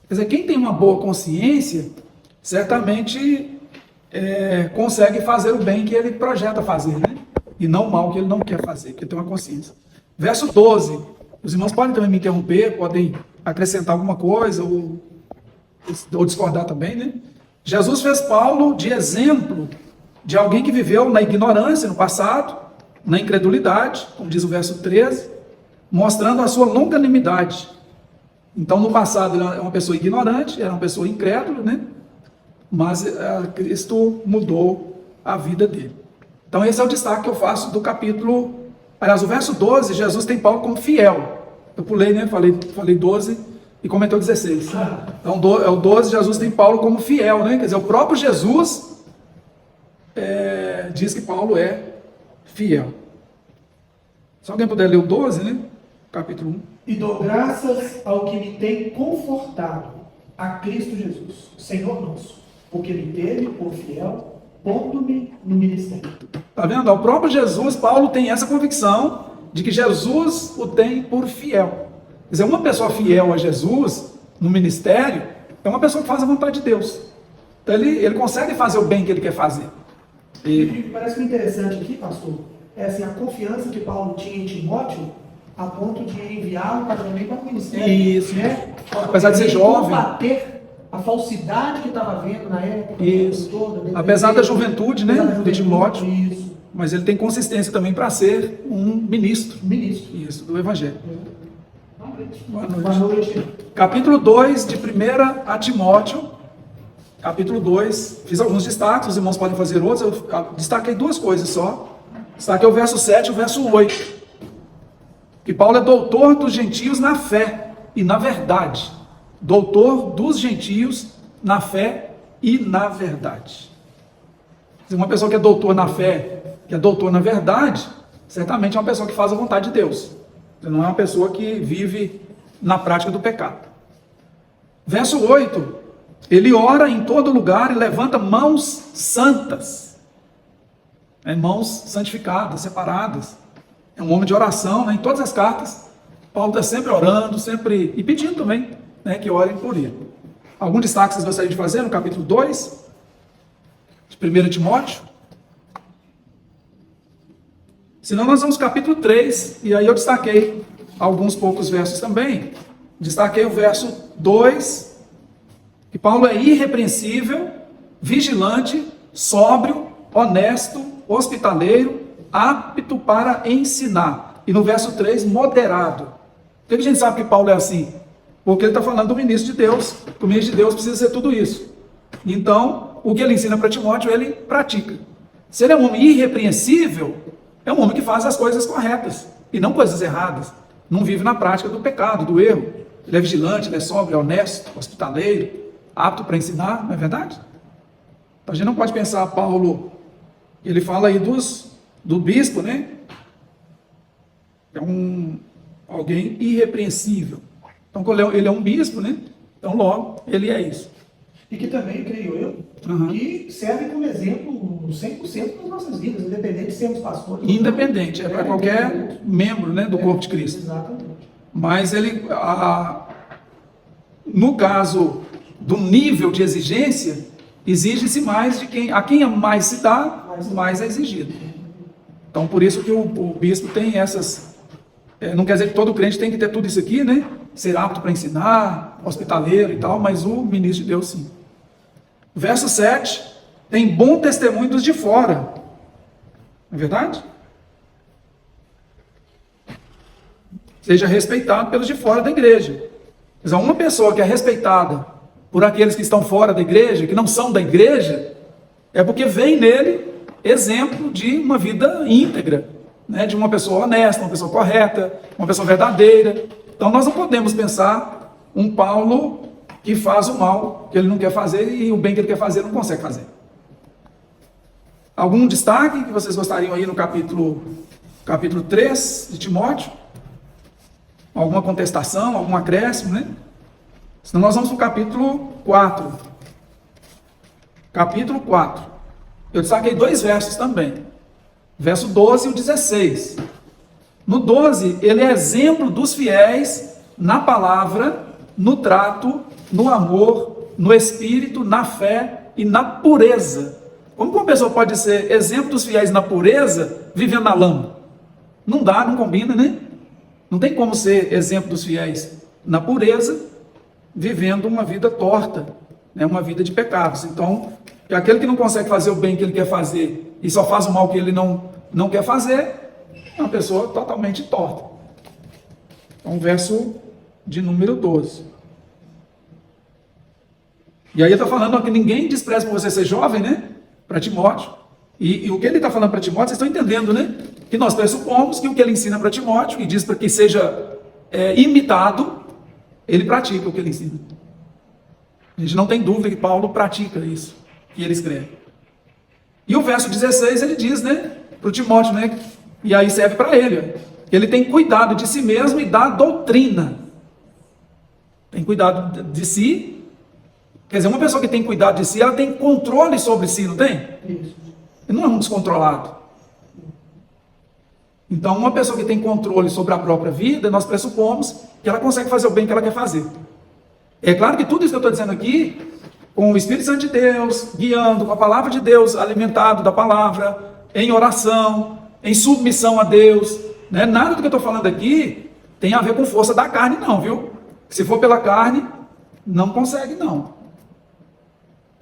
Quer dizer, quem tem uma boa consciência, certamente consegue fazer o bem que ele projeta fazer, né? E não o mal que ele não quer fazer, porque tem uma consciência. Verso 12. Os irmãos podem também me interromper, podem acrescentar alguma coisa, ou discordar também, né? Jesus fez Paulo de exemplo de alguém que viveu na ignorância no passado, na incredulidade, como diz o verso 13, mostrando a sua longanimidade. Então, no passado, ele era uma pessoa ignorante, era uma pessoa incrédula, né? Mas Cristo mudou a vida dele. Então, esse é o destaque que eu faço do capítulo. Aliás, o verso 12, Jesus tem Paulo como fiel. Eu pulei, né? Falei 12 e comentou 16. Então, o 12, Jesus tem Paulo como fiel, né? Quer dizer, o próprio Jesus diz que Paulo é fiel. Se alguém puder ler o 12, né? Capítulo 1. E dou graças ao que me tem confortado, a Cristo Jesus, Senhor nosso, porque me teve por fiel, pondo-me no ministério. Está vendo? O próprio Jesus, Paulo tem essa convicção de que Jesus o tem por fiel. Quer dizer, uma pessoa fiel a Jesus no ministério é uma pessoa que faz a vontade de Deus. Então ele consegue fazer o bem que ele quer fazer. E parece que o interessante aqui, pastor, é assim, a confiança que Paulo tinha em Timóteo, a ponto de enviá-lo para o ministério. Isso, né? Apesar de ser jovem. Combater a falsidade que estava havendo na época. Isso. Toda, apesar da juventude, né? De Timóteo. Isso. Mas ele tem consistência também para ser um ministro. Ministro. Isso, do Evangelho. Boa noite. Boa noite. Capítulo 2 de 1 a Timóteo. Capítulo 2. Fiz alguns destaques, os irmãos podem fazer outros. Eu destaquei duas coisas só. Destaquei o verso 7 e o verso 8. Que Paulo é doutor dos gentios na fé e na verdade. Doutor dos gentios na fé e na verdade. Uma pessoa que é doutor na fé, que é doutor na verdade, certamente é uma pessoa que faz a vontade de Deus. Não é uma pessoa que vive na prática do pecado. Verso 8. Ele ora em todo lugar e levanta mãos santas. Mãos santificadas, separadas. É um homem de oração, né? Em todas as cartas. Paulo está sempre orando, sempre e pedindo também, né, que orem por ele. Algum destaque vocês gostariam de fazer no capítulo 2? De 1 Timóteo? Senão nós vamos ao capítulo 3, e aí eu destaquei alguns poucos versos também. Destaquei o verso 2, que Paulo é irrepreensível, vigilante, sóbrio, honesto, hospitaleiro, apto para ensinar. E no verso 3, moderado. Por que a gente sabe que Paulo é assim? Porque ele está falando do ministro de Deus. O ministro de Deus precisa ser tudo isso. Então, o que ele ensina para Timóteo, ele pratica. Se ele é um homem irrepreensível, é um homem que faz as coisas corretas e não coisas erradas. Não vive na prática do pecado, do erro. Ele é vigilante, ele é sóbrio, é honesto, hospitaleiro, apto para ensinar, não é verdade? Então a gente não pode pensar, Paulo, ele fala aí do bispo, né? É alguém irrepreensível. Então ele é um bispo, né? Então logo, ele é isso. E que também, creio eu, que serve como exemplo 100% nas nossas vidas, independente de sermos pastores. Independente, é para qualquer membro, né, do corpo de Cristo. Exatamente. Mas no caso do nível de exigência, exige-se mais a quem mais se dá, mais é exigido. Então, por isso que o bispo tem essas... não quer dizer que todo crente tem que ter tudo isso aqui, né? Ser apto para ensinar, hospitaleiro e tal, mas o ministro de Deus sim. Verso 7, tem bom testemunho dos de fora. Não é verdade? Seja respeitado pelos de fora da igreja. Mas uma pessoa que é respeitada por aqueles que estão fora da igreja, que não são da igreja, é porque vem nele exemplo de uma vida íntegra, né? De uma pessoa honesta, uma pessoa correta, uma pessoa verdadeira. Então nós não podemos pensar um Paulo que faz o mal que ele não quer fazer e o bem que ele quer fazer ele não consegue fazer. Algum destaque que vocês gostariam aí no capítulo 3 de Timóteo? Alguma contestação, algum acréscimo, né? Senão nós vamos para o capítulo 4. Capítulo 4. Eu destaquei 2 versos também. Verso 12 e o 16. No 12, ele é exemplo dos fiéis na palavra, no trato no amor, no espírito, na fé e na pureza. Como uma pessoa pode ser exemplo dos fiéis na pureza, vivendo na lama? Não dá, não combina, né? Não tem como ser exemplo dos fiéis na pureza, vivendo uma vida torta, né? Uma vida de pecados. Então, aquele que não consegue fazer o bem que ele quer fazer e só faz o mal que ele não quer fazer, é uma pessoa totalmente torta. Então, verso de número 12. E aí ele está falando que ninguém despreza por você ser jovem, né? Para Timóteo. E o que ele está falando para Timóteo, vocês estão entendendo, né? Que nós pressupomos que o que ele ensina para Timóteo, e diz para que seja imitado, ele pratica o que ele ensina. A gente não tem dúvida que Paulo pratica isso, que ele escreve. E o verso 16 ele diz, né? Para o Timóteo, né? E aí serve para ele. Ele tem cuidado de si mesmo e da doutrina. Tem cuidado de si. Quer dizer, uma pessoa que tem cuidado de si, ela tem controle sobre si, não tem? Isso. Ele não é um descontrolado. Então, uma pessoa que tem controle sobre a própria vida, nós pressupomos que ela consegue fazer o bem que ela quer fazer. É claro que tudo isso que eu estou dizendo aqui, com o Espírito Santo de Deus, guiando, com a palavra de Deus, alimentado da palavra, em oração, em submissão a Deus, né? Nada do que eu estou falando aqui tem a ver com força da carne, não, viu? Se for pela carne, não consegue, não.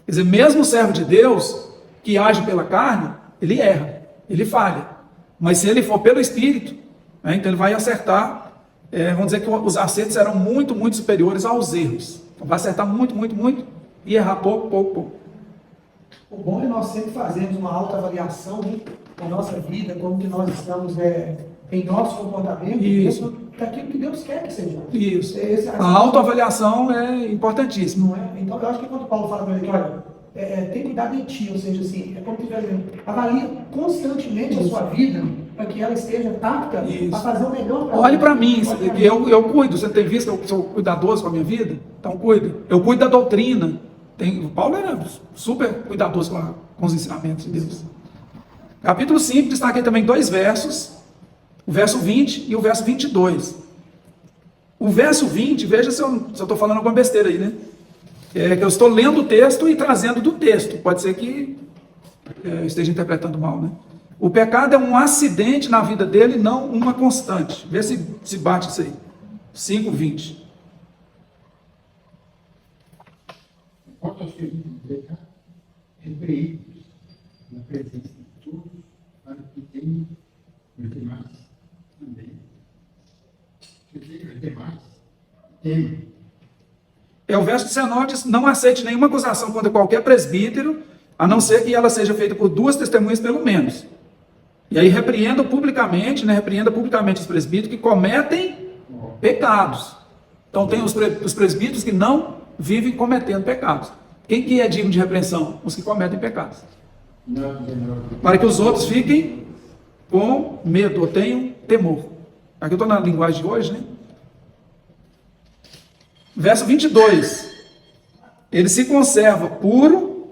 Quer dizer, mesmo o servo de Deus, que age pela carne, ele erra, ele falha. Mas se ele for pelo Espírito, né, então ele vai acertar, vamos dizer que os acertos serão muito, muito superiores aos erros. Então vai acertar muito, muito, muito, e errar pouco, pouco, pouco. O bom é nós sempre fazermos uma autoavaliação, né, da nossa vida, como que nós estamos em nosso comportamento, Isso. dentro daquilo que Deus quer que seja. Isso. A autoavaliação é importantíssima. Não é? Então, eu acho que quando Paulo fala para ele, olha, tem cuidado em ti, ou seja, assim, é como que avalia constantemente a sua vida para que ela esteja apta a fazer o melhor para Olhe para mim, eu cuido. Você tem visto que eu sou cuidadoso com a minha vida? Então cuido. Eu cuido da doutrina. O Paulo era super cuidadoso com os ensinamentos de Deus. Capítulo 5, destaquei também 2 versos. O verso 20 e o verso 22. O verso 20, veja se eu estou falando alguma besteira aí, né? Que eu estou lendo o texto e trazendo do texto. Pode ser que eu esteja interpretando mal, né? O pecado é um acidente na vida dele, não uma constante. Vê se bate isso aí. 5:20. Quanto aos que pecar, repreende-os na presença de todos, para que tenham os demais também. Os demais temem. O verso 19 diz: não aceite nenhuma acusação contra qualquer presbítero, a não ser que ela seja feita por 2 testemunhas pelo menos. E aí repreenda publicamente os presbíteros que cometem pecados. Então tem os presbíteros que não vivem cometendo pecados. Quem que é digno de repreensão? Os que cometem pecados. Para que os outros fiquem com medo, ou tenham temor. Aqui eu estou na linguagem de hoje, né? Verso 22. Ele se conserva puro.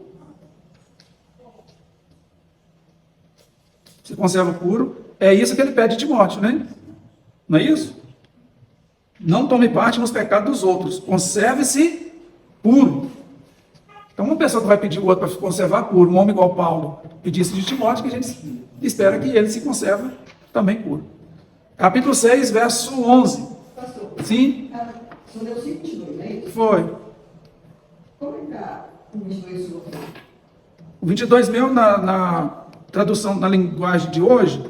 Se conserva puro. É isso que ele pede de Timóteo, né? Não é isso? Não tome parte nos pecados dos outros. Conserve-se puro. Então, uma pessoa que vai pedir o outro para se conservar puro, um homem igual Paulo, pedisse de Timóteo, que a gente espera que ele se conserve também puro. Capítulo 6, verso 11. Pastor, Sim? só deu 5:22, não é isso? Foi. Como é que está o 22 sua? O 22 meu, na tradução, na linguagem de hoje,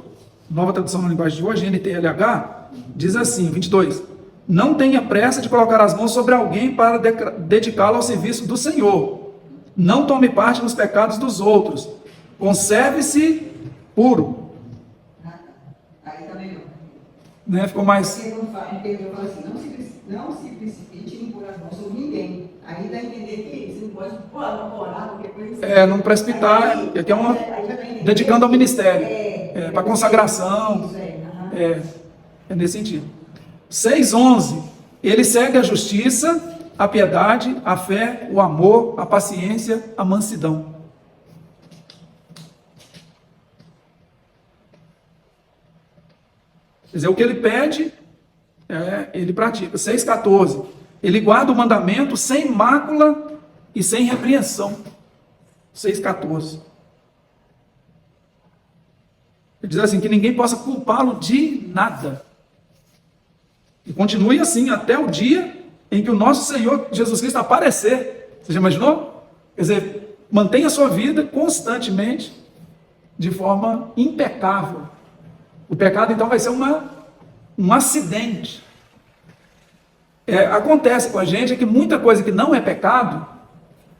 nova tradução na linguagem de hoje, NTLH, diz assim, 22. Não tenha pressa de colocar as mãos sobre alguém para dedicá-lo ao serviço do Senhor. Não tome parte nos pecados dos outros. Conserve-se puro. Aí tá melhor. Né? Ficou mais... Porque quando fala, Pedro fala assim, não se precipite em pôr as mãos sobre ninguém. Aí dá a entender que você não pode orar, qualquer coisa assim. não precipitar, aqui é uma... dedicando ao ministério. Para consagração. Isso, aham. É nesse sentido. 6:11. Ele segue a justiça, a piedade, a fé, o amor, a paciência, a mansidão. Quer dizer, o que ele pede, ele pratica. 6:14. ele guarda o mandamento sem mácula e sem repreensão. 6,14. Ele diz assim, que ninguém possa culpá-lo de nada. E continue assim até o dia em que o nosso Senhor Jesus Cristo aparecer. Você já imaginou? Quer dizer, mantenha a sua vida constantemente de forma impecável. O pecado, então, vai ser um acidente. Acontece com a gente que muita coisa que não é pecado,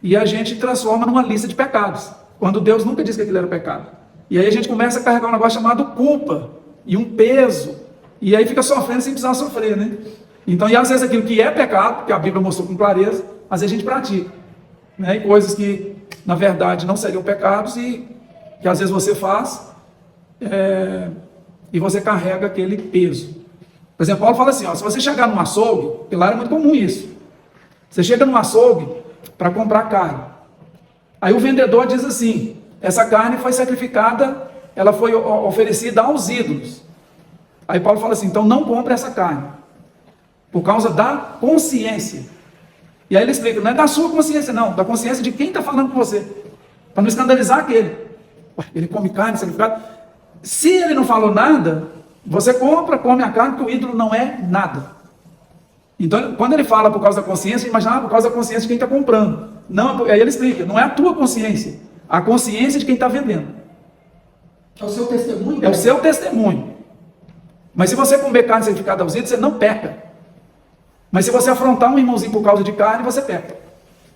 e a gente transforma numa lista de pecados, quando Deus nunca disse que aquilo era pecado. E aí a gente começa a carregar um negócio chamado culpa, e um peso, e aí fica sofrendo sem precisar sofrer, né? Então, e às vezes aquilo que é pecado, que a Bíblia mostrou com clareza, às vezes a gente pratica, né? E coisas que, na verdade, não seriam pecados, e que às vezes você faz, e você carrega aquele peso. Por exemplo, Paulo fala assim, ó, se você chegar num açougue, porque lá era muito comum isso, você chega num açougue para comprar carne, aí o vendedor diz assim, essa carne foi sacrificada, ela foi oferecida aos ídolos. Aí Paulo fala assim, então não compre essa carne, por causa da consciência. E aí ele explica, não é da sua consciência não, da consciência de quem está falando com você, para não escandalizar aquele. Ele come carne sacrificada. Se ele não falou nada, você compra, come a carne, porque o ídolo não é nada. Então, quando ele fala por causa da consciência, imagina por causa da consciência de quem está comprando. Não, aí ele explica, não é a tua consciência, a consciência de quem está vendendo. É o seu testemunho? É o seu testemunho. Mas se você comer carne sacrificada aos ídolos, você não peca. Mas se você afrontar um irmãozinho por causa de carne, você peca.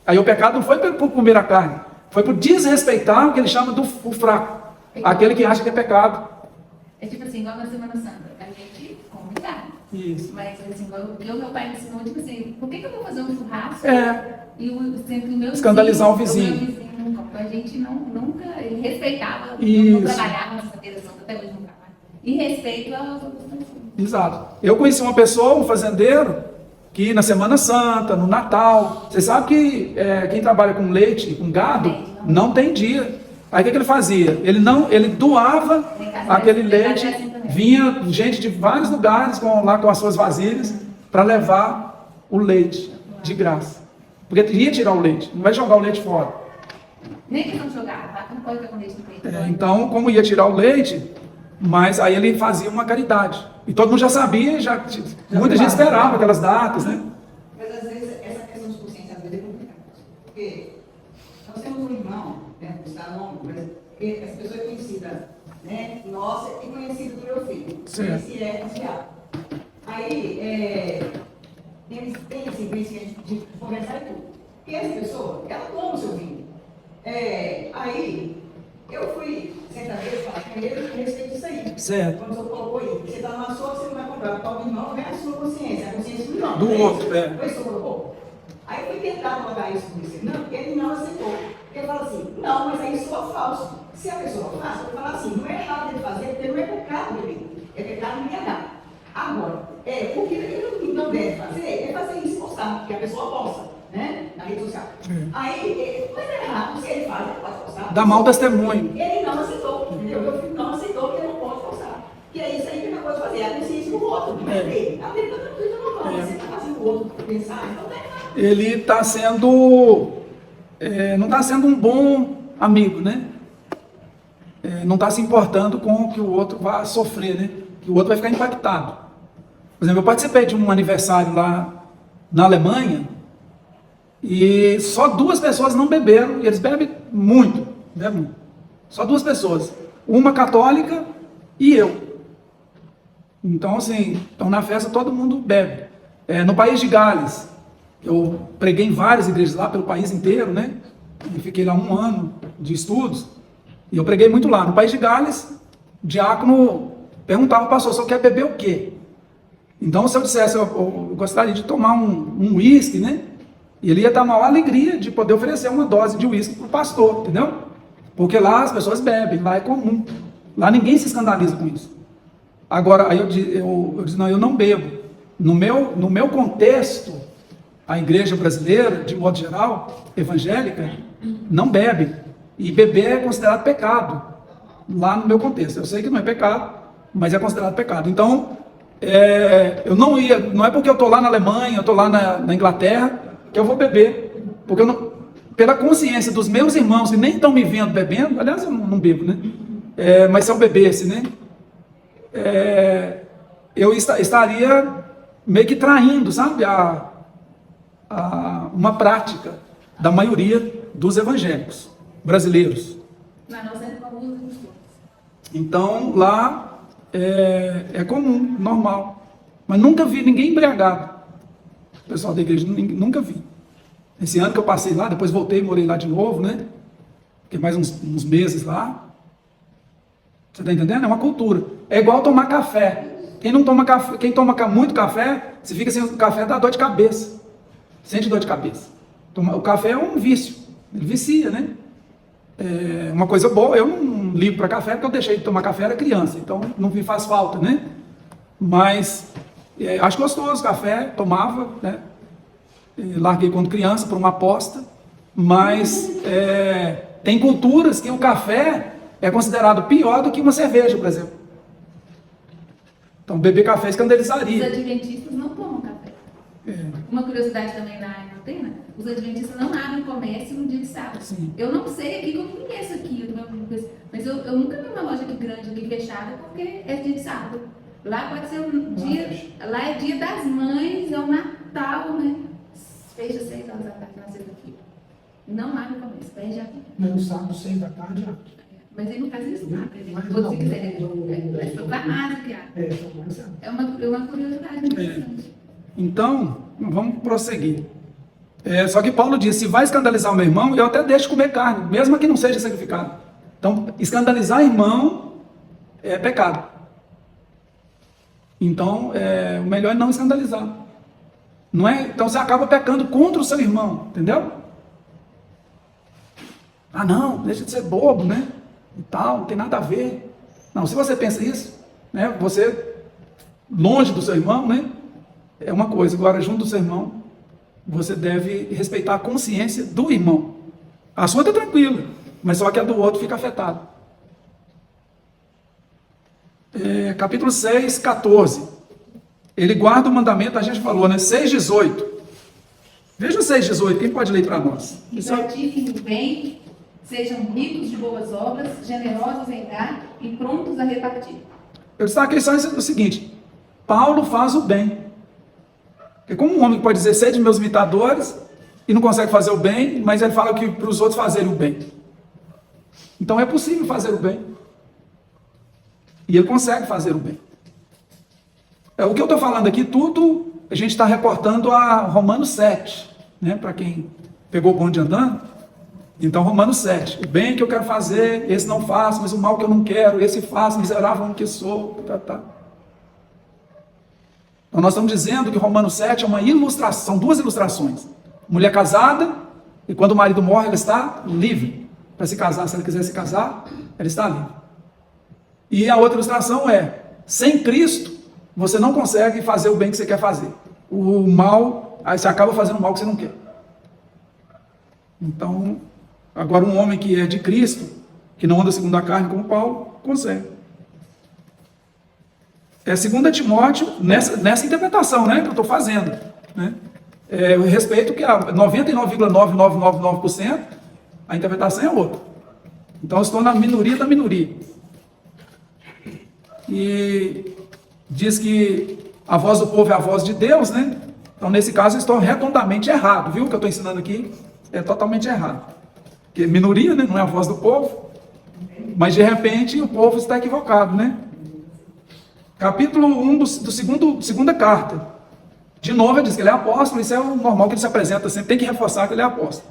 Aí o pecado não foi por comer a carne, foi por desrespeitar o que ele chama do fraco. Aquele que acha que é pecado. É tipo assim, igual na Semana Santa, a gente come carne. Isso. Mas assim, igual o que o meu pai me ensinou, tipo assim, por que eu vou fazer um churrasco e sempre o meu escandalizar vizinho, o vizinho. meu vizinho não come. Então a gente nunca respeitava, Isso. não trabalhava na Santa Santa, até hoje não trabalha. E respeito às outras pessoas. Exato. Eu conheci uma pessoa, um fazendeiro, que na Semana Santa, no Natal, você sabe que quem trabalha com leite, com gado, não tem dia. Aí o que ele fazia? Ele doava aquele leite, vinha gente de vários lugares lá com as suas vasilhas para levar o leite de graça. Porque ele ia tirar o leite, não vai jogar o leite fora. Nem que não jogava, tá? Não pode com leite no peito. Então, como ia tirar o leite, mas aí ele fazia uma caridade. E todo mundo já sabia, muita gente esperava aquelas datas, né? Mas às vezes essa questão de consciência às vezes é complicada. Porque nós temos um irmão, né, não está nome, mas essa pessoa é conhecida, né, nossa e conhecida do meu filho. Certo. Esse é confiável. Aí, eles têm esse princípio de conversar e tudo. E essa pessoa, ela toma o seu vinho. Aí, eu fui, certa vez, falar com ele a respeito disso aí. Certo. Quando você colocou aí, você está numa sua, você não vai comprar para o irmão, não é a sua consciência, a consciência do irmão. Do outro, Foi isso que colocou? Aí eu fui tentar colocar isso com você. Não, ele não aceitou. Ele fala assim, não, mas aí soa falso. Se a pessoa faz, eu falo assim, não é errado ele fazer, porque não é pecado dele. É pecado me negar. Agora, o que ele não deve fazer é fazer isso, postar, que a pessoa posta, né, na rede social. Aí, mas é errado, se ele faz, ele pode postar. Dá mau testemunho. Ele não aceitou, entendeu? Meu filho não aceitou que ele não pode postar. Que é isso aí que ele pode fazer, a consciência do outro, não é dele. A dele está tranquilo, não, você está fazendo o outro pensar, então tá errado. Ele está sendo, não está sendo um bom amigo, né? Não está se importando com o que o outro vai sofrer, né? Que o outro vai ficar impactado. Por exemplo, eu participei de um aniversário lá na Alemanha e só 2 pessoas não beberam, e eles bebem muito, bebem muito. Só 2 pessoas, uma católica e eu. Então, assim, na festa todo mundo bebe. No país de Gales, eu preguei em várias igrejas lá pelo país inteiro, né? E fiquei lá 1 ano de estudos. E eu preguei muito lá. No país de Gales, o diácono perguntava ao pastor, só quer beber o quê? Então, se eu dissesse, eu gostaria de tomar um uísque, né? E ele ia dar maior alegria de poder oferecer uma dose de uísque para o pastor, entendeu? Porque lá as pessoas bebem, lá é comum. Lá ninguém se escandaliza com isso. Agora, aí eu disse, não, eu não bebo. No meu contexto, a igreja brasileira, de modo geral, evangélica, não bebe. E beber é considerado pecado, lá no meu contexto. Eu sei que não é pecado, mas é considerado pecado. Então, eu não ia, não é porque eu estou lá na Alemanha, eu estou lá na Inglaterra, que eu vou beber, porque eu não, pela consciência dos meus irmãos que nem estão me vendo bebendo, aliás, eu não bebo, né? Mas se eu bebesse, né? Eu estaria meio que traindo, sabe, uma prática da maioria dos evangélicos brasileiros. Na nossa época, usa os dois. Então, lá é comum, normal. Mas nunca vi ninguém embriagado. O pessoal da igreja, nunca vi. Esse ano que eu passei lá, depois voltei e morei lá de novo, né? Fiquei mais uns meses lá. Você está entendendo? É uma cultura. É igual tomar café. Quem não toma café, quem toma muito café, se fica sem café, dá dor de cabeça. Sente dor de cabeça. O café é um vício. Ele vicia, né? Uma coisa boa, eu não ligo para café, porque eu deixei de tomar café, era criança, então não me faz falta, né? Mas acho gostoso café, tomava, né? Larguei quando criança por uma aposta, mas tem culturas que o café é considerado pior do que uma cerveja, por exemplo. Então beber café escandalizaria. Os adventistas não tomam café. Uma curiosidade também na Argentina, os adventistas não abrem comércio no dia de sábado. Sim. Eu não sei aqui, que eu não conheço aqui, mas eu nunca vi uma loja aqui grande, aqui fechada, porque é dia de sábado. Lá pode ser um dia, lá é dia das mães, é o Natal, né? Fecha 6 horas da tarde na sexta-feira. Não abre comércio, perde a vida. Mas no sábado, 6 da tarde, Mas ele não faz isso, não. Mas Ou não, se quiser, não, é proclamado que há. É uma curiosidade interessante. Então, vamos prosseguir. Só que Paulo diz, se vai escandalizar o meu irmão, eu até deixo comer carne, mesmo que não seja sacrificado. Então, escandalizar irmão é pecado. Então, o melhor é não escandalizar. Não é? Então, você acaba pecando contra o seu irmão, entendeu? Ah, não, deixa de ser bobo, né? E tal, não tem nada a ver. Não, se você pensa isso, né? Você, longe do seu irmão, né? É uma coisa, agora junto do seu irmão, você deve respeitar a consciência do irmão. A sua está tranquila, mas só que a do outro fica afetada. Capítulo 6, 14. Ele guarda o mandamento, a gente falou, né? 6,18. Veja o 6,18, quem pode ler para nós? E pratiquem o bem, sejam ricos de boas obras, generosos em dar e prontos a repartir. Eu destaquei só o seguinte: Paulo faz o bem. Porque como um homem pode dizer, sede meus imitadores, e não consegue fazer o bem, mas ele fala que para os outros fazerem o bem. Então é possível fazer o bem. E ele consegue fazer o bem. O que eu estou falando aqui, tudo a gente está reportando a Romanos 7, né? Para quem pegou o bonde andando. Então, Romanos 7, o bem que eu quero fazer, esse não faço, mas o mal que eu não quero, esse faço, miserável homem que sou. Então, nós estamos dizendo que Romanos 7 é uma ilustração, são duas ilustrações. Mulher casada, e quando o marido morre, ela está livre para se casar. Se ela quiser se casar, ela está livre. E a outra ilustração é, sem Cristo, você não consegue fazer o bem que você quer fazer. O mal, aí você acaba fazendo o mal que você não quer. Então, agora um homem que é de Cristo, que não anda segundo a carne como Paulo, consegue. 2 Timóteo, nessa interpretação, né, que eu estou fazendo, né? Eu respeito que a 99,9999%, a interpretação é outra. Então eu estou na minoria da minoria. E diz que a voz do povo é a voz de Deus, né? Então nesse caso eu estou redondamente errado, viu? O que eu estou ensinando aqui é totalmente errado. Porque minoria, né, não é a voz do povo, mas de repente o povo está equivocado, né? Capítulo 1 segunda carta. De novo, ele diz que ele é apóstolo, isso é o normal que ele se apresenta sempre, tem que reforçar que ele é apóstolo.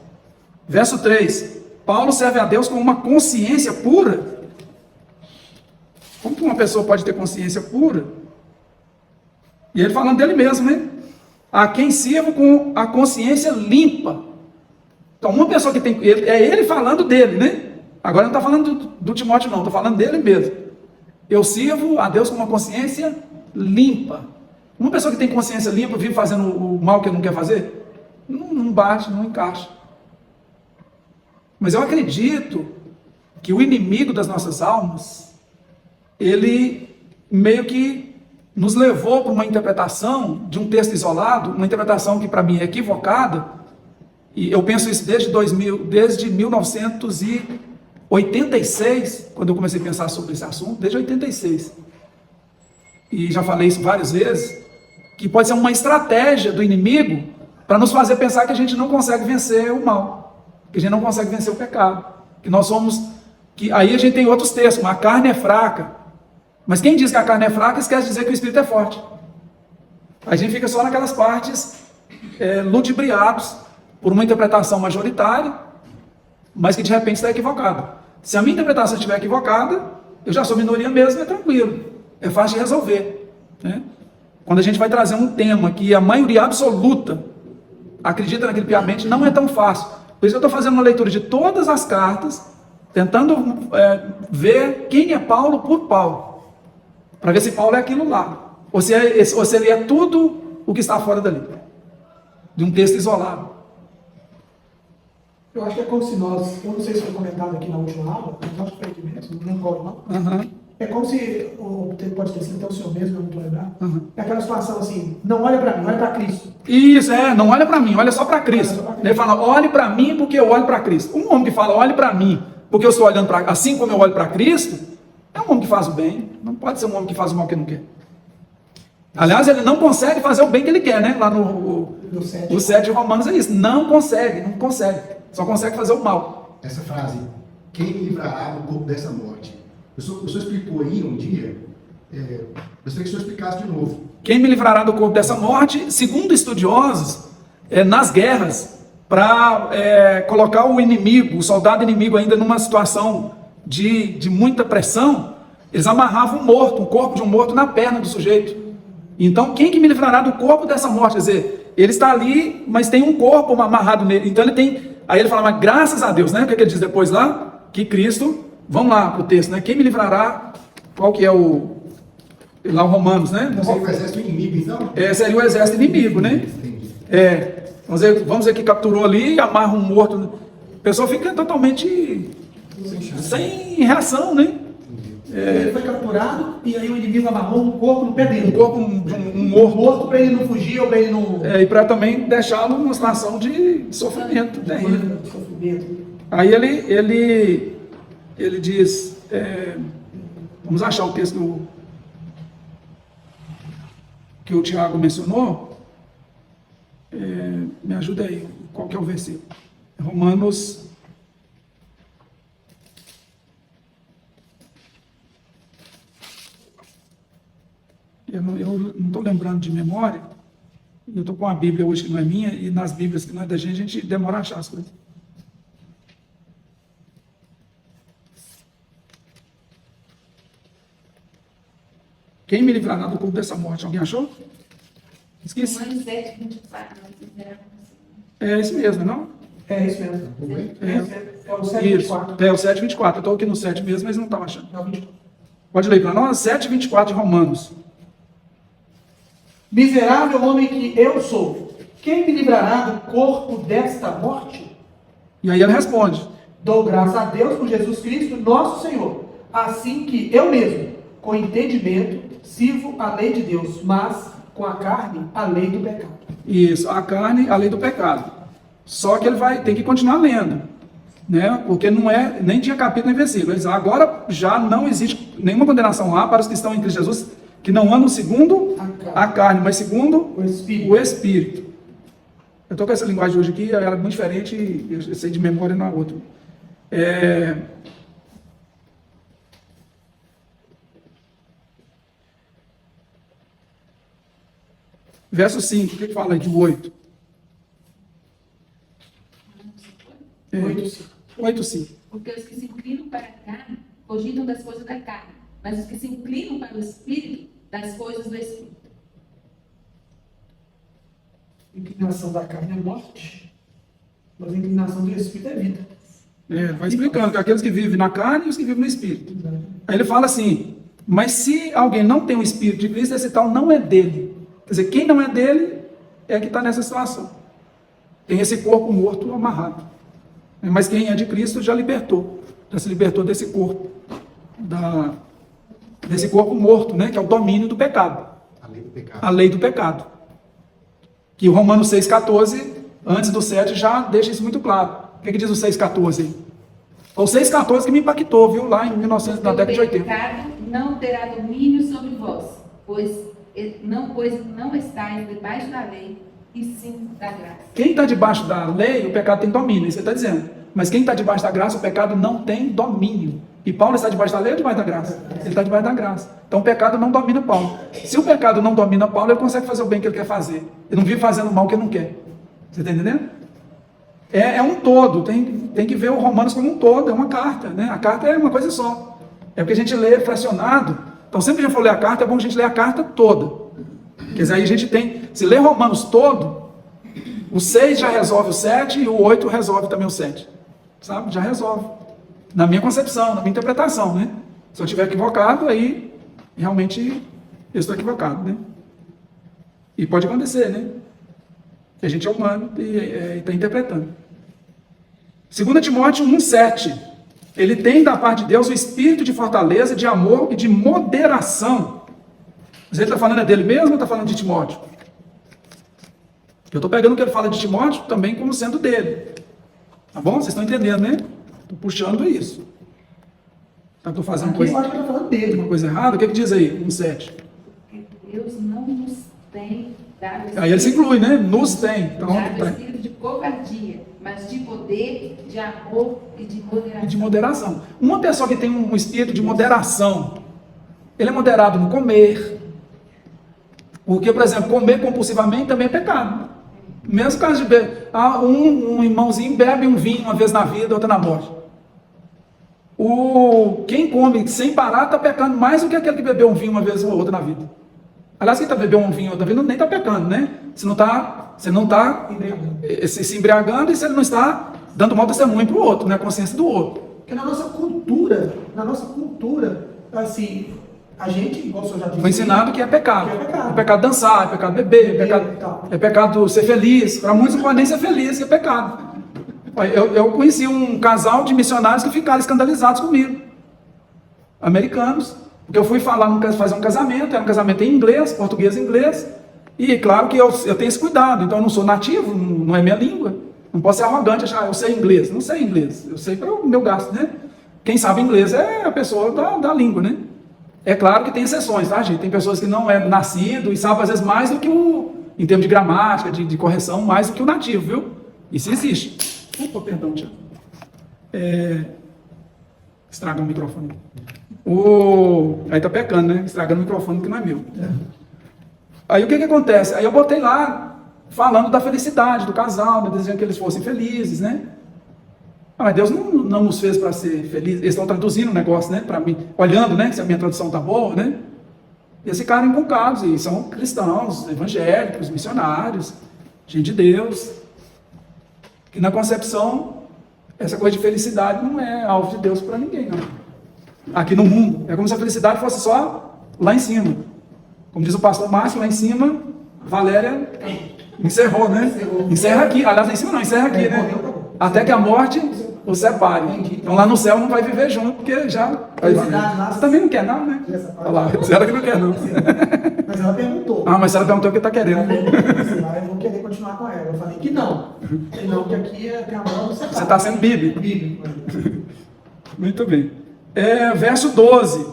Verso 3. Paulo serve a Deus com uma consciência pura. Como que uma pessoa pode ter consciência pura? E ele falando dele mesmo, né? A quem sirvo com a consciência limpa. Então, uma pessoa que tem... É ele falando dele, né? Agora não está falando do Timóteo, não. Estou falando dele mesmo. Eu sirvo a Deus com uma consciência limpa. Uma pessoa que tem consciência limpa vive fazendo o mal que ele não quer fazer? Não bate, não encaixa. Mas eu acredito que o inimigo das nossas almas, ele meio que nos levou para uma interpretação de um texto isolado, uma interpretação que para mim é equivocada, e eu penso isso desde 1986, quando eu comecei a pensar sobre esse assunto, desde 86. E já falei isso várias vezes, que pode ser uma estratégia do inimigo para nos fazer pensar que a gente não consegue vencer o mal, que a gente não consegue vencer o pecado, que nós somos, que aí a gente tem outros textos, a carne é fraca, mas quem diz que a carne é fraca esquece de dizer que o espírito é forte. A gente fica só naquelas partes ludibriados por uma interpretação majoritária, mas que de repente está equivocada. Se a minha interpretação estiver equivocada, eu já sou minoria mesmo, é tranquilo, é fácil de resolver, né? Quando a gente vai trazer um tema que a maioria absoluta acredita naquilo piamente, não é tão fácil. Por isso eu estou fazendo uma leitura de todas as cartas, tentando ver quem é Paulo por Paulo, para ver se Paulo é aquilo lá, ou se ele é tudo o que está fora dali, de um texto isolado. Eu acho que é como se nós, eu não sei se foi comentado aqui na última aula, mas acho que foi aqui mesmo, não lembro não. Uhum. É como se, pode ter sido até o senhor mesmo, eu não estou lembrando. É aquela situação assim, não olha para mim, olha para Cristo. Isso, não olha para mim, olha só para Cristo. Ele fala, olhe para mim porque eu olho para Cristo. Um homem que fala, olhe para mim porque eu estou olhando para, assim como eu olho para Cristo, é um homem que faz o bem, não pode ser um homem que faz o mal que não quer. Aliás, ele não consegue fazer o bem que ele quer, né? Lá no 7 de Romanos é isso, não consegue, só consegue fazer o mal. Essa frase, quem me livrará do corpo dessa morte? O senhor explicou aí um dia, gostaria que o senhor explicasse de novo. Quem me livrará do corpo dessa morte, segundo estudiosos, nas guerras, para colocar o inimigo, o soldado inimigo ainda numa situação de muita pressão, eles amarravam o corpo de um morto na perna do sujeito. Então, quem que me livrará do corpo dessa morte? Quer dizer, ele está ali, mas tem um corpo amarrado nele. Então ele tem, aí ele fala, mas graças a Deus, né? O que ele diz depois lá? Que Cristo, vamos lá para o texto, né? Quem me livrará, qual que é lá o Romanos, né? Não seria o exército inimigo, então? Seria o exército inimigo, né? Entendi. Vamos dizer que capturou ali e amarra um morto. A pessoa fica totalmente sem reação, né? Ele foi capturado e aí o inimigo amarrou um corpo no pé dele. Um corpo de um morto. Para ele não fugir ou para ele não... E para também deixá-lo numa situação de sofrimento terrível. Aí ele diz, vamos achar o texto que o Tiago mencionou, me ajuda aí, qual que é o versículo? Romanos... Eu não estou lembrando de memória, eu estou com a Bíblia hoje que não é minha, e nas Bíblias que não é da gente, a gente demora a achar as coisas. Quem me livrará do corpo dessa morte? Alguém achou? Esqueci. Romanos 7, 24. É isso mesmo, não? É isso mesmo. É o 7, Isso, 24. é o 7, 24. Eu estou aqui no 7 mesmo, mas não estava achando. É o 24. Pode ler para nós? 7, 24 de Romanos. Miserável homem que eu sou, quem me livrará do corpo desta morte? E aí ele responde. Dou graças a Deus por Jesus Cristo, nosso Senhor, assim que eu mesmo, com entendimento, sirvo a lei de Deus, mas com a carne, a lei do pecado. Isso, a carne, a lei do pecado. Só que ele tem que continuar lendo, né? Porque nem tinha capítulo nem versículo. Ele diz, agora já não existe nenhuma condenação lá para os que estão em Cristo Jesus, que não andam segundo a carne, mas segundo O Espírito. o Espírito. Eu estou com essa linguagem hoje aqui, ela é muito diferente, eu sei de memória na outra. Verso 5, o que fala aí de 8? 8, 5. Porque os que se inclinam para a carne cogitam das coisas da carne, mas os que se inclinam para o Espírito, das coisas do Espírito. A inclinação da carne é morte, mas a inclinação do Espírito é vida. Vai explicando que aqueles que vivem na carne e os que vivem no Espírito. Aí ele fala assim, mas se alguém não tem o Espírito de Cristo, esse tal não é dele. Quer dizer, quem não é dele é que está nessa situação. Tem esse corpo morto amarrado. Mas quem é de Cristo já se libertou desse corpo, desse corpo morto, né, que é o domínio do pecado. A lei do pecado. A lei do pecado. Que o Romanos 6,14, antes do 7, já deixa isso muito claro. O que diz o 6,14 aí? O 6,14 que me impactou, viu? Lá em 1900, na década de 80. O pecado não terá domínio sobre vós, pois não estáis debaixo da lei, e sim da graça. Quem está debaixo da lei, o pecado tem domínio, isso ele está dizendo. Mas quem está debaixo da graça, o pecado não tem domínio. E Paulo está debaixo da lei ou debaixo da graça? Ele está debaixo da graça. Então o pecado não domina Paulo. Se o pecado não domina Paulo, ele consegue fazer o bem que ele quer fazer. Ele não vive fazendo o mal que ele não quer. Você está entendendo? É um todo, tem que ver o Romanos como um todo, é uma carta, né? A carta é uma coisa só. É porque a gente lê fracionado. Então sempre que a gente for ler a carta, é bom que a gente lê a carta toda. Quer dizer, aí a gente tem, se ler Romanos todo, o 6 já resolve o 7 e o 8 resolve também o 7. Sabe? Já resolve. Na minha concepção, na minha interpretação, né? Se eu estiver equivocado, aí realmente eu estou equivocado, né? E pode acontecer, né? A gente é humano e está interpretando. 2 Timóteo 1,7. Ele tem da parte de Deus o espírito de fortaleza, de amor e de moderação. Mas ele está falando dele mesmo ou está falando de Timóteo? Eu estou pegando o que ele fala de Timóteo também como sendo dele. Tá bom? Vocês estão entendendo, né? Estou puxando isso. Estou fazendo Aqui eu acho que ele está falando dele. uma coisa errada? O que diz aí? 1,7. Porque Deus não nos tem dado Aí ele se inclui, né? Nos tem. Então, dado espírito de covardia, mas de poder, de amor e de moderação. de moderação. Uma pessoa que tem um espírito de moderação, ele é moderado no comer. Porque, por exemplo, comer compulsivamente também é pecado. Mesmo caso de beber. Um irmãozinho bebe um vinho uma vez na vida, outra na morte. Quem come sem parar está pecando mais do que aquele que bebeu um vinho uma vez ou outra na vida. Aliás, quem está bebendo um vinho outra vez nem está pecando, né? Você não está se embriagando e você não está dando mau testemunho para o outro, né? A consciência do outro. Porque na nossa cultura, assim, a gente, igual o senhor já disse, Foi ensinado que é pecado. Que é pecado. É pecado dançar, é pecado beber, Tal. é pecado ser feliz. Para muitos não pode nem ser feliz, que é pecado. Eu conheci um casal de missionários que ficaram escandalizados comigo. Americanos. Porque eu fui fazer um casamento, era um casamento em inglês, português e inglês. E claro que eu tenho esse cuidado, então eu não sou nativo, não é minha língua. Não posso ser arrogante e achar, eu sei inglês. Não sei inglês, eu sei para o meu gasto, né? Quem sabe inglês é a pessoa da língua, né? É claro que tem exceções, tá, gente? Tem pessoas que não é nascido e sabe às vezes mais do que em termos de gramática, de correção, mais do que o nativo, viu? Isso existe. Opa, perdão, Tiago. Estraga o microfone. Aí tá pecando, né? Estragando o microfone que não é meu. Aí o que acontece? Aí eu botei lá, falando da felicidade do casal, né? Desejando que eles fossem felizes, né? Mas Deus não nos fez para ser felizes. Eles estão traduzindo o negócio, né? Para mim, olhando, né? Se a minha tradução tá boa, né? E eles ficaram enconcados, e são cristãos, evangélicos, missionários, gente de Deus. Que na concepção, essa coisa de felicidade não é alvo de Deus para ninguém, não. Aqui no mundo. É como se a felicidade fosse só lá em cima. Como diz o pastor Márcio, lá em cima, Valéria encerrou, né? Encerra aqui. Aliás, lá em cima não, encerra aqui, né? Até que a morte os separe. Então lá no céu não vai viver junto, porque já... Você também não quer não, né? Olha lá, ela que não quer não. Mas ela perguntou. Mas se ela perguntou o que está querendo. Eu vou querer continuar com ela. Eu falei que não. Não, que aqui é a mão separa. Você está sendo bíblico. Bíblico. Muito bem. Verso 12.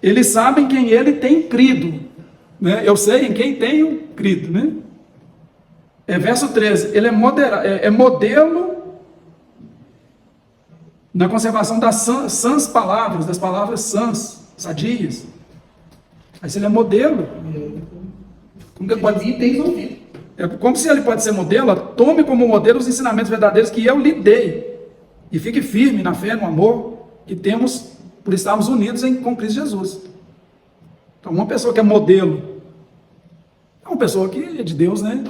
Eles sabem quem ele tem crido. Né? Eu sei em quem tenho crido. Né? Verso 13. Ele é modelo na conservação das sãs palavras, das palavras sãs, sadias. Aí se ele é modelo, como que ele pode... É como se ele pode ser modelo, tome como modelo os ensinamentos verdadeiros que eu lhe dei, e fique firme na fé, no amor que temos por estarmos unidos com Cristo Jesus. Então uma pessoa que é modelo, é uma pessoa que é de Deus, né?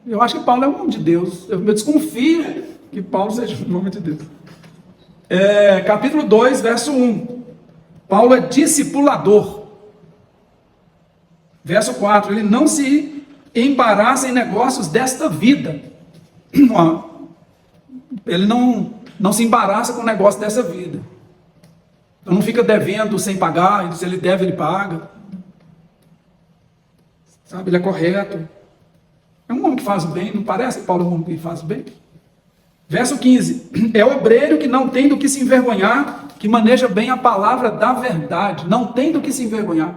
Eu acho que Paulo é um homem de Deus, eu desconfio que Paulo seja um homem de Deus. Capítulo 2, verso 1. Paulo é discipulador. Verso 4. Ele não se embaraça em negócios desta vida. Ele não se embaraça com o negócio dessa vida. Então não fica devendo sem pagar. Se ele deve, ele paga. sabe? Ele é correto. É um homem que faz o bem, não parece que Paulo é um homem que faz o bem? Verso 15, é obreiro que não tem do que se envergonhar, que maneja bem a palavra da verdade, não tem do que se envergonhar.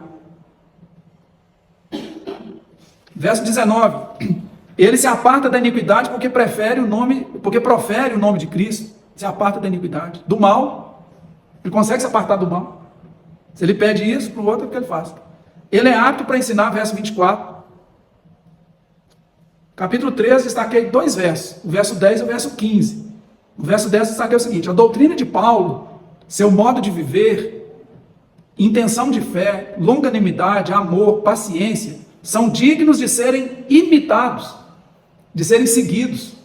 Verso 19, ele se aparta da iniquidade porque profere o nome de Cristo, se aparta da iniquidade, do mal, ele consegue se apartar do mal. Se ele pede isso para o outro, é o que ele faz. Ele é apto para ensinar, verso 24. Capítulo 13, destaquei 2 versos, o verso 10 e o verso 15. O verso 10 destaquei o seguinte: a doutrina de Paulo, seu modo de viver, intenção de fé, longanimidade, amor, paciência, são dignos de serem imitados, de serem seguidos.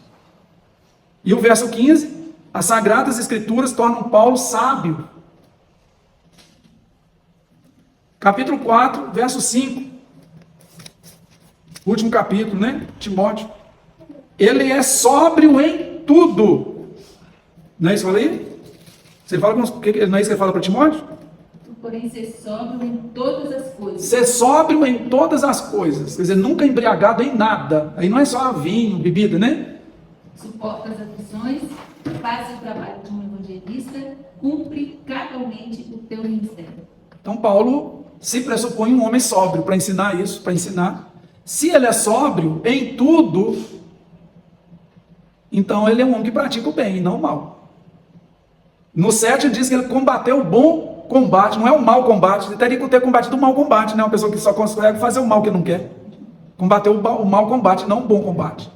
E o verso 15, as sagradas escrituras tornam Paulo sábio. Capítulo 4, verso 5. Último capítulo, né? Timóteo. Ele é sóbrio em tudo. Não é isso que eu falei? Você fala não é isso que ele fala para Timóteo? Porém, ser sóbrio em todas as coisas. Ser sóbrio em todas as coisas. Quer dizer, nunca embriagado em nada. Aí não é só vinho, bebida, né? Suporta as aflições, faz o trabalho de um evangelista, cumpre cabalmente o teu ministério. Então, Paulo se pressupõe um homem sóbrio para ensinar isso, para ensinar. Se ele é sóbrio em tudo, então ele é um homem que pratica o bem e não o mal. No 7 ele diz que ele combateu o bom combate, não é o mau combate, ele teria que ter combatido o mau combate, né? Uma pessoa que só consegue fazer o mal que não quer. Combateu o mau combate, não o bom combate.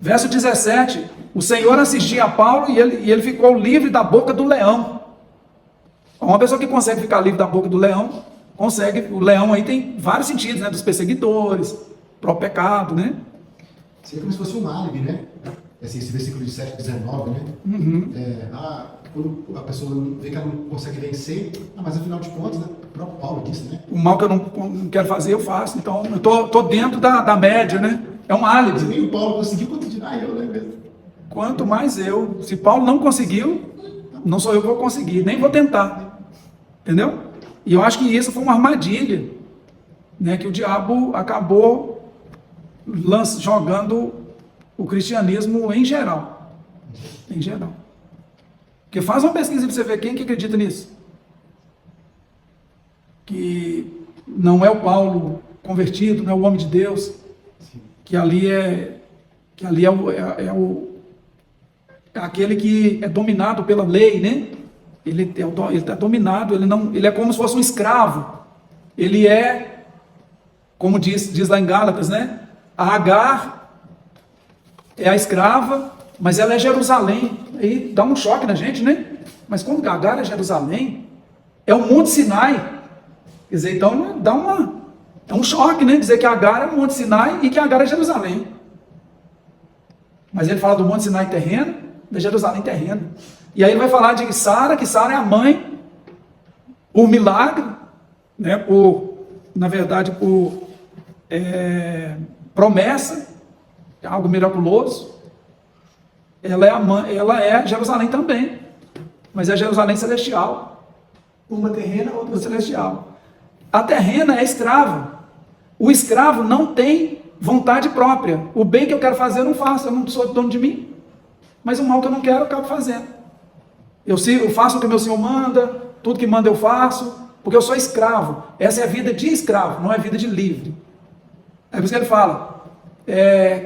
Verso 17, o Senhor assistia a Paulo e ele ficou livre da boca do leão. Uma pessoa que consegue ficar livre da boca do leão, consegue, o leão aí tem vários sentidos, né? Dos perseguidores, próprio pecado, né? Seria como se fosse um álibi, né? Esse versículo de 7, 19, né? Quando a pessoa vê que ela não consegue vencer, mas afinal de contas, né? O próprio Paulo disse, né? O mal que eu não quero fazer, eu faço. Então, eu tô dentro da média, né? É um álibi. Se nem o Paulo conseguiu, quanto dirá eu, né? Mesmo? Quanto mais eu. Se Paulo não conseguiu, não sou eu que vou conseguir, nem vou tentar. Entendeu? E eu acho que isso foi uma armadilha, né? Que o diabo acabou jogando o cristianismo em geral. Em geral. Porque faz uma pesquisa para você ver quem que acredita nisso. Que não é o Paulo convertido, não é o homem de Deus, que ali é aquele que é dominado pela lei, né? Ele está dominado, ele é como se fosse um escravo. Ele é, como diz lá em Gálatas, né? A Agar é a escrava, mas ela é Jerusalém. Aí dá um choque na gente, né? Mas quando Agar é Jerusalém, é o Monte Sinai. Quer dizer, então é um choque, né? Dizer que Agar é o Monte Sinai e que Agar é Jerusalém. Mas ele fala do Monte Sinai terreno, da Jerusalém terreno. E aí ele vai falar de Sara, que Sara é a mãe, por milagre, né? Na verdade, por promessa, algo miraculoso. Ela é a mãe, ela é Jerusalém também, mas é Jerusalém celestial. Uma terrena, outra celestial. A terrena é escrava. O escravo não tem vontade própria. O bem que eu quero fazer eu não faço, eu não sou dono de mim. Mas o mal que eu não quero eu acabo fazendo. Eu faço o que meu Senhor manda, tudo que manda eu faço, porque eu sou escravo. Essa é a vida de escravo, não é a vida de livre. É por isso que ele fala,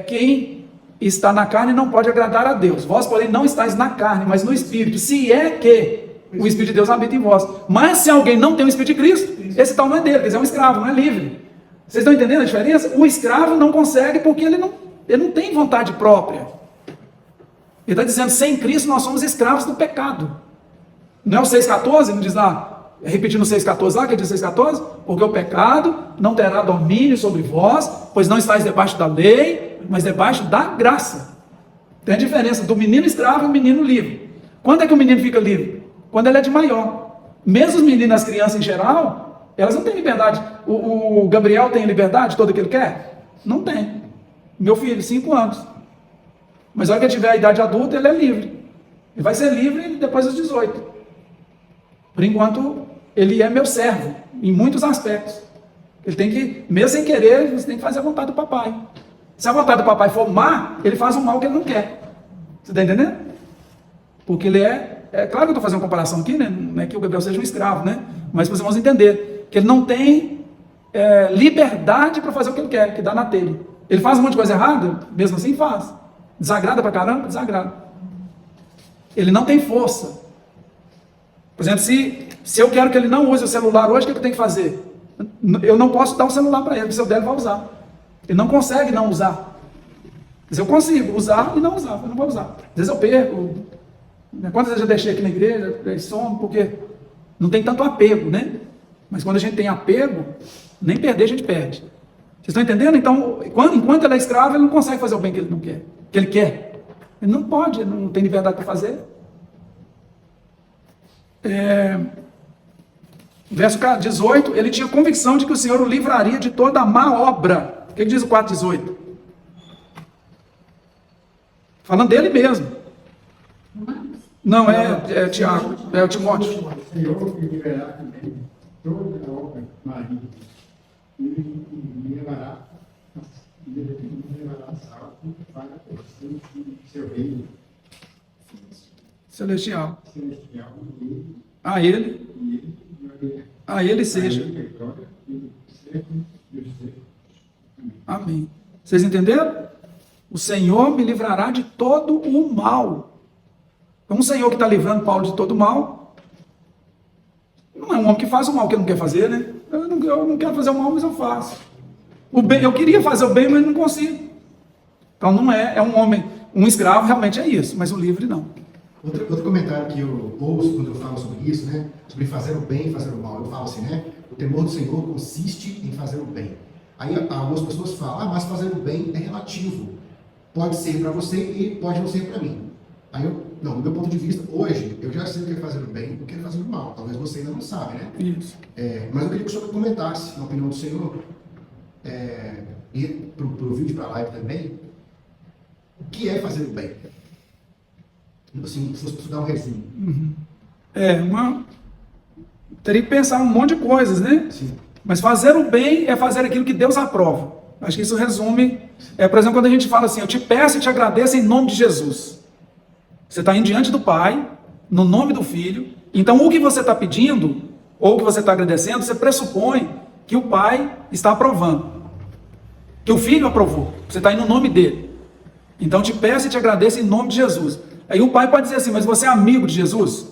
quem está na carne não pode agradar a Deus. Vós, porém, não estáis na carne, mas no Espírito. Se é que o Espírito de Deus habita em vós. Mas se alguém não tem o Espírito de Cristo, esse tal não é dele, quer dizer, é um escravo, não é livre. Vocês estão entendendo a diferença? O escravo não consegue porque ele não tem vontade própria. Ele está dizendo, sem Cristo nós somos escravos do pecado. Não é o 6,14? Não diz lá, repetindo o 6,14 lá, que diz 6,14? Porque o pecado não terá domínio sobre vós, pois não estáis debaixo da lei, mas debaixo da graça. Tem a diferença do menino escravo e o menino livre. Quando é que o menino fica livre? Quando ele é de maior. Mesmo os meninos, as crianças em geral, elas não têm liberdade. O Gabriel tem liberdade toda que ele quer? Não tem. Meu filho, 5 anos. Mas na hora que ele tiver a idade adulta, ele é livre. Ele vai ser livre depois dos 18. Por enquanto, ele é meu servo, em muitos aspectos. Ele tem que, mesmo sem querer, você tem que fazer a vontade do papai. Se a vontade do papai for má, ele faz o mal que ele não quer. Você está entendendo? Porque ele é claro que eu estou fazendo uma comparação aqui, né? Não é que o Gabriel seja um escravo, né? Mas para vocês vão entender que ele não tem liberdade para fazer o que ele quer, que dá na telha. Ele faz um monte de coisa errada, mesmo assim faz. Desagrada pra caramba? Desagrada. Ele não tem força. Por exemplo, se eu quero que ele não use o celular hoje, o que eu tenho que fazer? Eu não posso dar o celular para ele, porque se eu der, ele vai usar. Ele não consegue não usar. Mas eu consigo usar e não usar, eu não vou usar. Às vezes eu perco. Quantas vezes eu deixei aqui na igreja, eu sono, porque não tem tanto apego, né? Mas quando a gente tem apego, nem perder a gente perde. Vocês estão entendendo? Então, enquanto ele é escravo, ele não consegue fazer o bem que ele não quer. Que ele quer. Ele não pode, ele não tem liberdade para fazer. Verso 18, ele tinha convicção de que o Senhor o livraria de toda a má obra. O que diz o 4,18? Falando dele mesmo. Não, é Tiago, é o Timóteo. O Senhor me liberará também toda a obra maligna. Ele me levará salvo para o seu reino Celestial. celestial. A ele seja. Amém. Vocês entenderam? O Senhor me livrará de todo o mal. Então, um Senhor que está livrando Paulo de todo o mal, não é um homem que faz o mal que ele não quer fazer, né? Eu não quero fazer o mal, mas eu faço. O bem, eu queria fazer o bem, mas não consigo. Então, não é um homem, um escravo realmente é isso, mas o livre não. Outro comentário que eu ouço quando eu falo sobre isso, né? Sobre fazer o bem e fazer o mal. Eu falo assim, né? O temor do Senhor consiste em fazer o bem. Aí algumas pessoas falam, mas fazer o bem é relativo. Pode ser para você e pode não ser para mim. Aí do meu ponto de vista, hoje, eu já sei o que é fazer o bem e o que é fazer o mal. Talvez você ainda não sabe, né? Isso. Mas eu queria que o senhor comentasse, na opinião do senhor, e para o vídeo, para a live também, o que é fazer o bem? Assim, se fosse dar um resumo. Teria que pensar um monte de coisas, né? Sim. Mas fazer o bem é fazer aquilo que Deus aprova. Acho que isso resume. Por exemplo, quando a gente fala assim, eu te peço e te agradeço em nome de Jesus. Você está indo diante do Pai, no nome do Filho. Então, o que você está pedindo, ou o que você está agradecendo, você pressupõe que o Pai está aprovando. Que o Filho aprovou. Você está indo no nome dele. Então, te peço e te agradeço em nome de Jesus. Aí o Pai pode dizer assim, mas você é amigo de Jesus?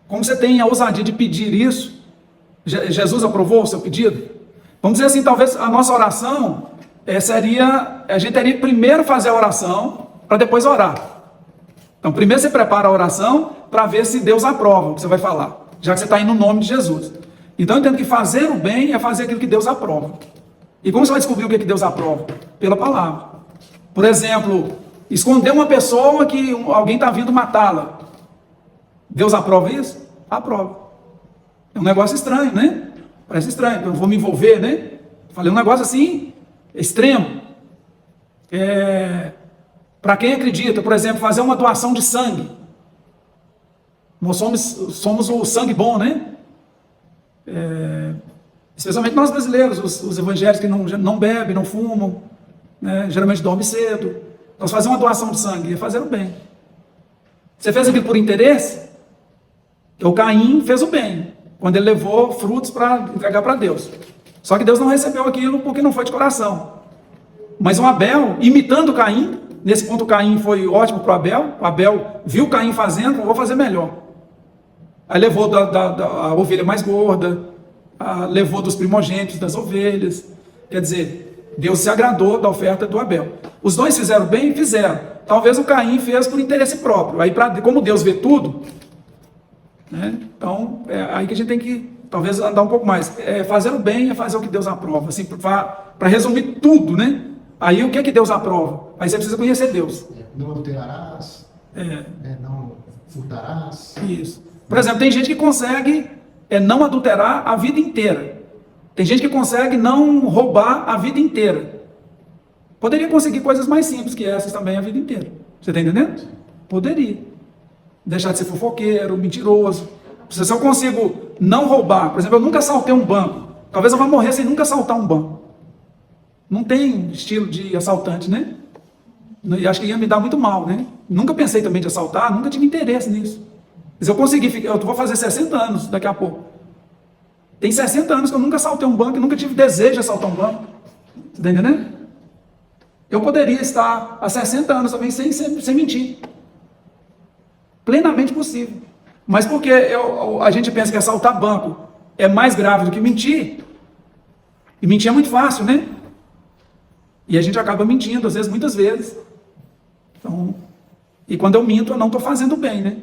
Como você tem a ousadia de pedir isso? Jesus aprovou o seu pedido? Vamos dizer assim, talvez a nossa oração seria, a gente teria que primeiro fazer a oração, para depois orar. Então, primeiro você prepara a oração, para ver se Deus aprova o que você vai falar, já que você está indo no nome de Jesus. Então, eu entendo que fazer o bem é fazer aquilo que Deus aprova. E como você vai descobrir o que Deus aprova? Pela palavra. Por exemplo, esconder uma pessoa que alguém está vindo matá-la. Deus aprova isso? Aprova. É um negócio estranho, né? Parece estranho, eu vou me envolver, né? Falei um negócio assim, extremo. Para quem acredita, por exemplo, fazer uma doação de sangue. Nós somos o sangue bom, né? Especialmente nós brasileiros, os evangélicos que não bebem, não fumam, né? Geralmente dormem cedo. Nós fazemos uma doação de sangue, é fazer o bem. Você fez aquilo por interesse? O Caim fez o bem, quando ele levou frutos para entregar para Deus. Só que Deus não recebeu aquilo porque não foi de coração. Mas o Abel, imitando Caim, nesse ponto Caim foi ótimo para o Abel viu Caim fazendo, eu vou fazer melhor. Aí levou a ovelha mais gorda, levou dos primogênitos das ovelhas. Quer dizer, Deus se agradou da oferta do Abel. Os dois fizeram bem? Fizeram. Talvez o Caim fez por interesse próprio. Aí, como Deus vê tudo, né? Então, aí que a gente tem que, talvez, andar um pouco mais. Fazer o bem é fazer o que Deus aprova. Assim, para resumir tudo, né? Aí, o que é que Deus aprova? Aí você precisa conhecer Deus. Não adulterarás, não furtarás. Isso. Por exemplo, tem gente que consegue não adulterar a vida inteira. Tem gente que consegue não roubar a vida inteira. Poderia conseguir coisas mais simples que essas também a vida inteira. Você está entendendo? Poderia. Deixar de ser fofoqueiro, mentiroso. Se eu consigo não roubar, por exemplo, eu nunca assaltei um banco, Talvez eu vá morrer sem nunca assaltar um banco. Não tem estilo de assaltante, né? E acho que ia me dar muito mal, né? Nunca pensei também de assaltar, nunca tive interesse nisso. Mas eu consegui, eu vou fazer 60 anos daqui a pouco. Tem 60 anos que eu nunca assaltei um banco, nunca tive desejo de assaltar um banco. Você está entendendo? Eu poderia estar há 60 anos também sem mentir. Plenamente possível. Mas porque a gente pensa que assaltar banco é mais grave do que mentir. E mentir é muito fácil, né? E a gente acaba mentindo, às vezes, muitas vezes. Então, e quando eu minto, eu não estou fazendo bem, né?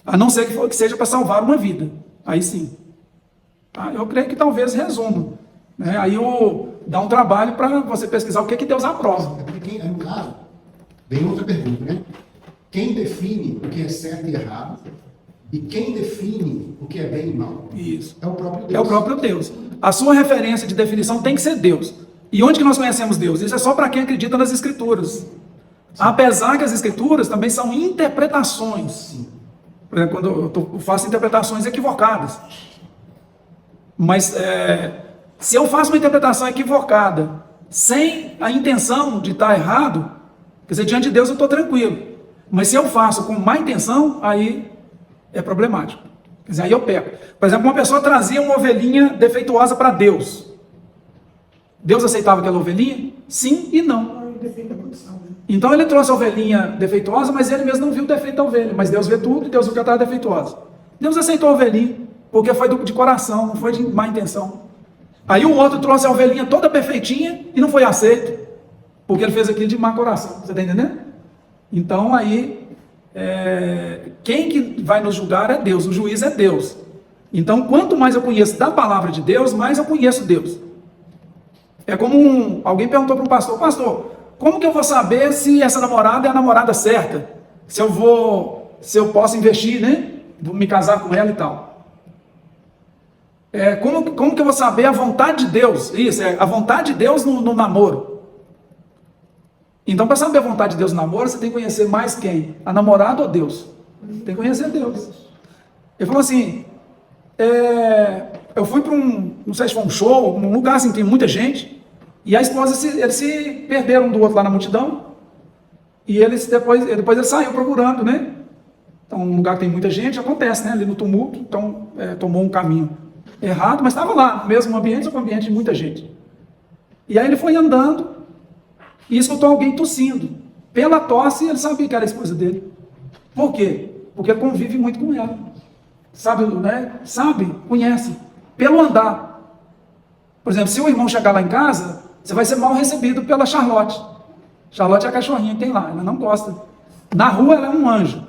A não ser que seja para salvar uma vida. Aí sim. Eu creio que talvez resuma. Né? Aí dá um trabalho para você pesquisar o que Deus aprova. Porque no caso, vem outra pergunta, né? Quem define o que é certo e errado? E quem define o que é bem e mal? Isso. É o próprio Deus. É o próprio Deus. A sua referência de definição tem que ser Deus. E onde que nós conhecemos Deus? Isso é só para quem acredita nas Escrituras. Sim. Apesar que as Escrituras também são interpretações. Sim. Por exemplo, quando eu faço interpretações equivocadas. Mas se eu faço uma interpretação equivocada, sem a intenção de estar errado, quer dizer, diante de Deus eu estou tranquilo. Mas se eu faço com má intenção, aí é problemático. Quer dizer, aí eu peco. Por exemplo, uma pessoa trazia uma ovelhinha defeituosa para Deus. Deus aceitava aquela ovelhinha? Sim e não. Então ele trouxe a ovelhinha defeituosa, mas ele mesmo não viu o defeito da ovelha. Mas Deus vê tudo e Deus viu que ela estava defeituosa. Deus aceitou a ovelhinha, porque foi de coração, não foi de má intenção. Aí o outro trouxe a ovelhinha toda perfeitinha e não foi aceito, porque ele fez aquilo de má coração. Você está entendendo? Então aí, quem que vai nos julgar é Deus, o juiz é Deus. Então quanto mais eu conheço da palavra de Deus, mais eu conheço Deus. É como alguém perguntou para um pastor: pastor, como que eu vou saber se essa namorada é a namorada certa? Se eu posso investir, né? Vou me casar com ela e tal. Como que eu vou saber a vontade de Deus? Isso, a vontade de Deus no namoro. Então, para saber a vontade de Deus no namoro, você tem que conhecer mais quem? A namorada ou Deus? Tem que conhecer Deus. Ele falou assim, eu fui para não sei se foi um show, um lugar assim, tem muita gente, e a esposa, eles se perderam um do outro lá na multidão, e depois ele saiu procurando, né? Então, um lugar que tem muita gente, acontece, né? Ali no tumulto, então tomou um caminho errado, mas estava lá, no mesmo ambiente, só que um ambiente de muita gente. E aí ele foi andando, e escutou alguém tossindo. Pela tosse, ele sabia que era a esposa dele. Por quê? Porque ele convive muito com ela. Sabe, né? Sabe, conhece. Pelo andar. Por exemplo, se o irmão chegar lá em casa, você vai ser mal recebido pela Charlotte. Charlotte é a cachorrinha que tem lá, ela não gosta. Na rua ela é um anjo.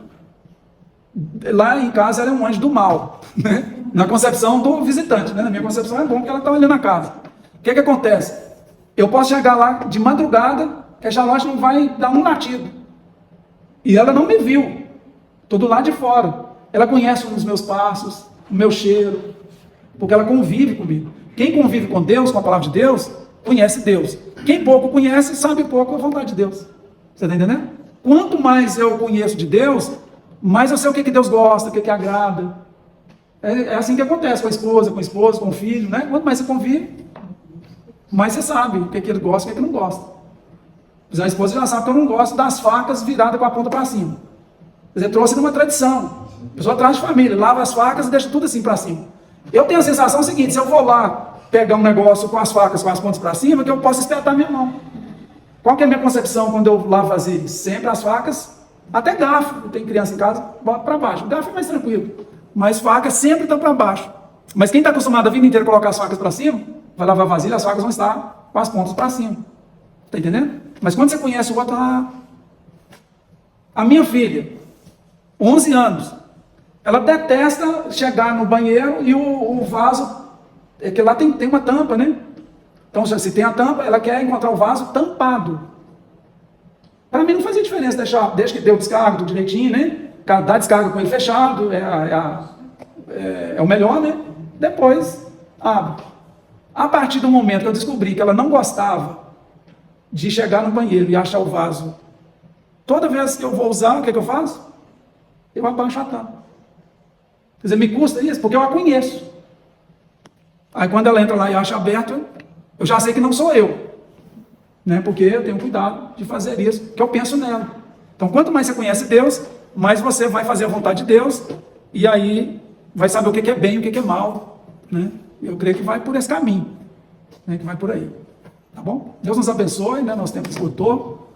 Lá em casa ela é um anjo do mal, né? Na concepção do visitante, né? Na minha concepção é bom porque ela está olhando a casa. O que acontece? Eu posso chegar lá de madrugada, que a Charlotte não vai dar um latido. E ela não me viu. Estou do lado de fora. Ela conhece os meus passos, o meu cheiro, porque ela convive comigo. Quem convive com Deus, com a palavra de Deus, conhece Deus. Quem pouco conhece, sabe pouco a vontade de Deus. Você está entendendo? Quanto mais eu conheço de Deus, mais eu sei o que Deus gosta, o que agrada. É assim que acontece com a esposa, com o esposo, com o filho, né? Quanto mais você convive, mais você sabe o que ele gosta e o que não gosta. Mas a esposa já sabe que eu não gosto das facas viradas com a ponta para cima. Quer dizer, trouxe numa tradição. A pessoa traz de família, lava as facas e deixa tudo assim para cima. Eu tenho a sensação seguinte: se eu vou lá pegar um negócio com as facas, com as pontas para cima, que eu posso espetar minha mão. Qual que é a minha concepção quando eu lavo vasilhas? Sempre as facas, até garfo. Tem criança em casa, bota para baixo. O garfo é mais tranquilo. Mas faca sempre está para baixo. Mas quem está acostumado a vida inteira colocar as facas para cima, vai lavar vasilha, as facas vão estar com as pontas para cima. Está entendendo? Mas quando você conhece o outro, a minha filha, 11 anos, ela detesta chegar no banheiro e o vaso, é que lá tem uma tampa, né? Então, se tem a tampa, ela quer encontrar o vaso tampado. Para mim não fazia diferença deixar, desde que deu descarga tudo direitinho, né? Dar descarga com ele fechado, é o melhor, né? Depois, abre. A partir do momento que eu descobri que ela não gostava de chegar no banheiro e achar o vaso, toda vez que eu vou usar, o que eu faço? Eu abaixo a tampa. Quer dizer, me custa isso, porque eu a conheço. Aí quando ela entra lá e acha aberto, eu já sei que não sou eu, né? Porque eu tenho cuidado de fazer isso, que eu penso nela. Então, quanto mais você conhece Deus, mais você vai fazer a vontade de Deus, e aí vai saber o que é bem e o que é mal, né? Eu creio que vai por esse caminho, né? Que vai por aí, tá bom? Deus nos abençoe, né? Nosso tempo esgotou.